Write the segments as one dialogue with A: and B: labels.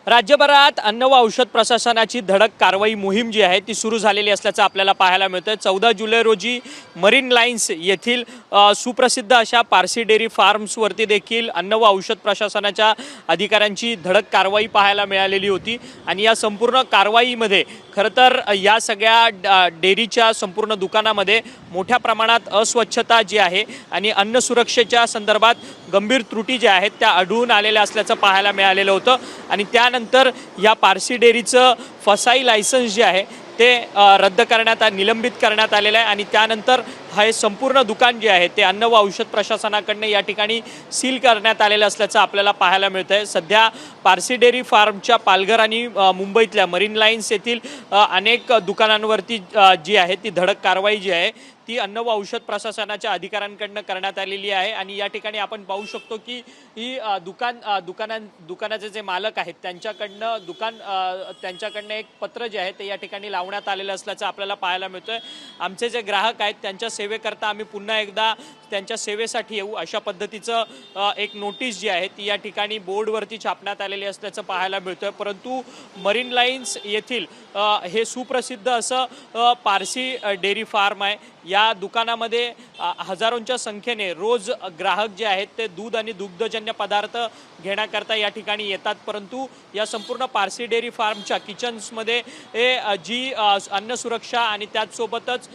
A: राज्यभरात अन्न व औषध प्रशासनाची धडक कारवाई मोहीम जी आहे ती सुरू झालेली असल्याचं आपल्याला पाहायला मिळतं। 14 जुलै रोजी मरीन लाईन्स येथील सुप्रसिद्ध अशा पारसी डेअरी फार्म्सवरती देखील अन्न व औषध प्रशासनाच्या अधिकाऱ्यांची धडक कारवाई पाहायला मिळालेली होती। आणि या संपूर्ण कारवाईमध्ये खरं तर या सगळ्या डेअरीच्या संपूर्ण दुकानामध्ये मोठ्या प्रमाणात अस्वच्छता जी आहे आणि अन्न सुरक्षेच्या संदर्भात गंभीर त्रुटी ज्या आहेत त्या आढळून आलेल्या असल्याचं पाहायला मिळालेलं होतं। आणि त्यानंतर या पारसी डेअरीचं फसाई लायसन्स जे आहे ते रद्द करण्यात निलंबित करण्यात आलेलं आहे। आणि त्यानंतर हे संपूर्ण दुकान जे आहे ते अन्न व औषध प्रशासनाकडून या ठिकाणी सील करण्यात आलेलं असल्याचं आपल्याला पाहायला मिळतंय। सध्या पारसी डेअरी फार्मच्या पालघर आणि मुंबईतल्या मरीन लाईन्स येथील अनेक दुकानांवरती जी आहे ती धडक कारवाई जी आहे ती अन्न व औषध प्रशासनाच्या अधिकाऱ्यांकडून करण्यात आलेली आहे। आणि या ठिकाणी आपण पाहू शकतो की ही दुकानाचे जे मालक आहेत त्यांच्याकडनं एक पत्र जे आहे ते या ठिकाणी लावण्यात आलेलं असल्याचं आपल्याला पाहायला मिळतंय। आमचे जे ग्राहक आहेत त्यांच्या सेवेकरता आम्ही पुन्हा एकदा त्यांच्या सेवेसाठी येऊ अशा पद्धतीचं एक नोटीस जी आहे ती या ठिकाणी बोर्डवरती छापण्यात आलेली असल्याचं पाहायला मिळतंय। परंतु मरीन लाईन्स येथील हे सुप्रसिद्ध असं पारसी डेअरी फार्म आहे। या दुकानामध्ये हजारोंच्या संख्येने रोज ग्राहक जे आहेत ते दूध आणि दुग्धजन्य पदार्थ घेण्याकरता या ठिकाणी येतात। परंतु या संपूर्ण पारसी डेअरी फार्मच्या किचन्समध्ये जी अन्न सुरक्षा आणि त्याचसोबतच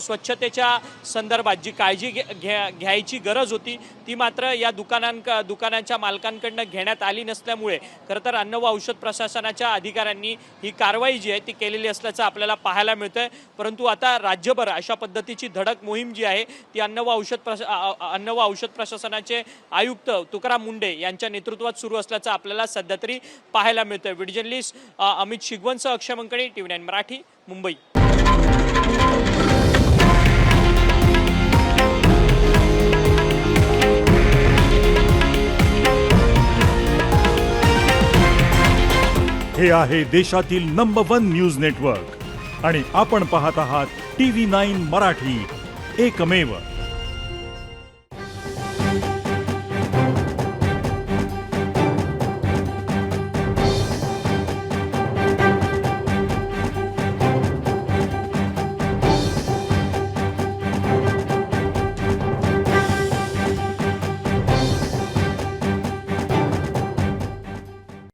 A: स्वच्छतेच्या संदर्भात जी काळजी घ्यायची गरज होती ती मात्र या दुकानांच्या मालकांकडून घेण्यात आली नसल्यामुळे खरं तर अन्न व औषध प्रशासनाच्या अधिकाऱ्यांनी ही कारवाई जी आहे ती केलेली असल्याचं आपल्याला पाहायला मिळतंय। परंतु आता राज्यभर अशा पद्धतीची धडक मोहीम जी आहे ती अन्न व औषध प्रशासनाचे आयुक्त तुकाराम मुंडे यांच्या नेतृत्वात सुरू असल्याचं आपल्याला सध्या तरी पाहायला मिळतंय। व्हिडिओ जर्नलिस्ट अमित शिगवणसह अक्षय मंकणी, TV9 मराठी, मुंबई।
B: हे आहे देशातील नंबर 1 न्यूज नेटवर्क आणि आपण पाहत आहात TV9 मराठी, एकमेव।